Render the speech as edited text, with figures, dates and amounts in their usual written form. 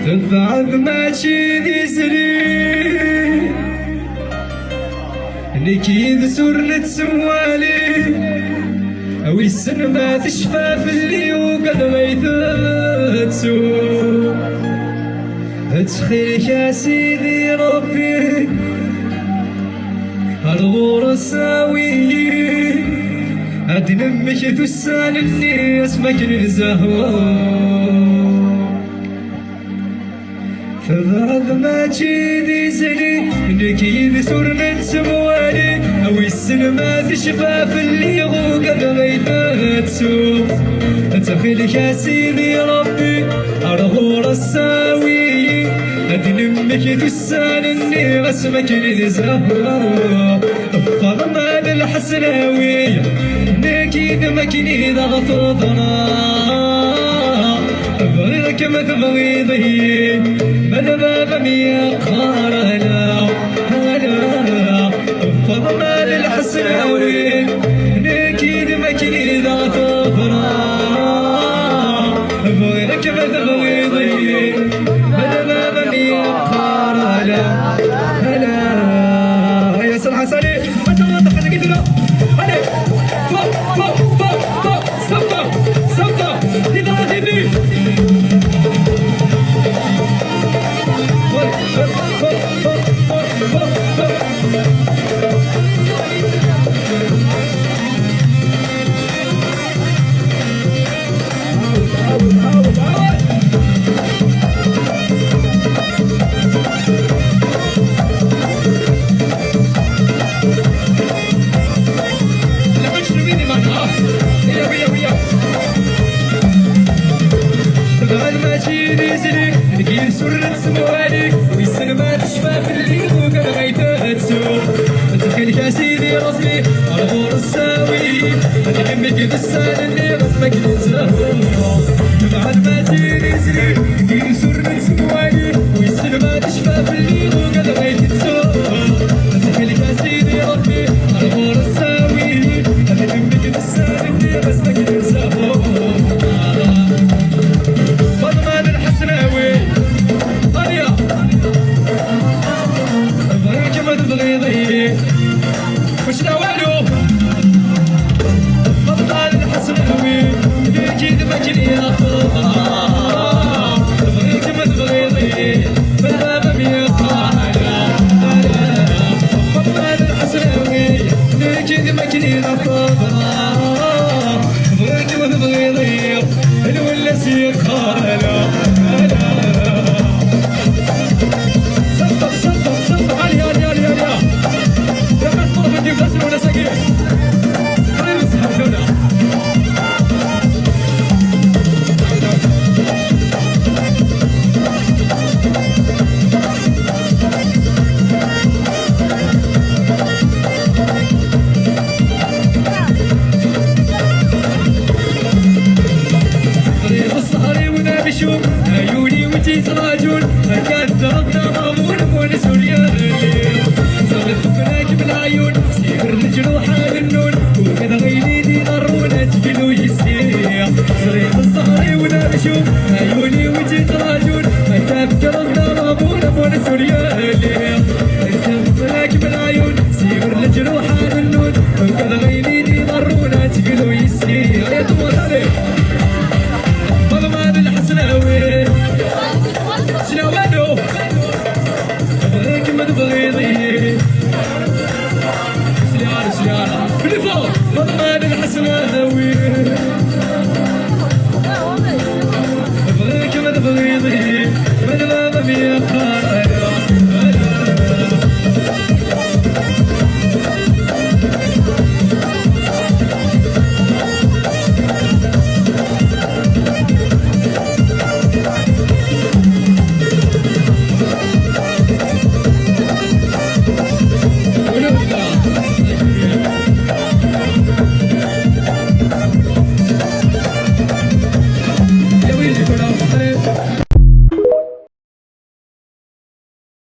تفعل ماشي ذي سري نكيد سر تسوالي أو السن ما تشفى في اللي وقد ميتت سوء تخيلك يا سيدي ربي هالغور الساوي أدن أمك تسال اللي اسمك الزهور فبعد ما تشيدي زلي نكيد سرنة سموالي أو السن ما تشفى في اللي غوقد غيثات سوء تخيلك يا سيدي ربي الغور الساوي أدن أمك تسال اللي اسمك الزهور فضمان الحسناوي نكيد مكني ضغط ضنا أبغيك ما تبغي ضي من باب ميقار هلا هلا فضمان الحسناوي نكيد مكني ضغط ضنا أبغيك ما تبغي ضي من باب ميقار هلا هلا يا سلام حسني نكيد سرة سموالي ويسن ما تشفى في اللي وقد غيثات سوء تخيلك يا سيدي ربي الغور الساوي هذه يمك تسال اللي غصبك تزهر بعد ما تجيني سري نكيد سرة سموالي ويسن ما تشفى في اللي وقد غيثات سوء تخيلك يا سيدي ربي الغور الساوي هذه يمك تسال اللي غصبك تزهر وش نوالو بطال الحسناوي يجيد مجري يا خضار تبغيك ما تبغيضي بالباب ميقال بطال الحسناوي يجيد مجري يا خضار تبغيك ما تبغيضي الولا سيقال صدق علي ولا سقيم خلينا نسحب شونا طريق الصهري وانا بشوف عيوني وجهي تراجون كانت تردى مامون بون سوريا صغرت فراك بالعيون الجروح النون وكذا غيري دي ضرونة تجلو يسير صريح الصهري وانا بشوف عيوني وجهي تراجون ما تفكر الضربون ابون سوريالي تفكرك بالعيون سير الجروح النون وكذا غيري دي ضرونة تجلو يسير يا طول عليك ضمان الحسناوي شنوانو تبغيك ما تبغيضي سيارة باللي فوق ضمان الحسناوي تبغيك ما تبغيضي من باب ميقال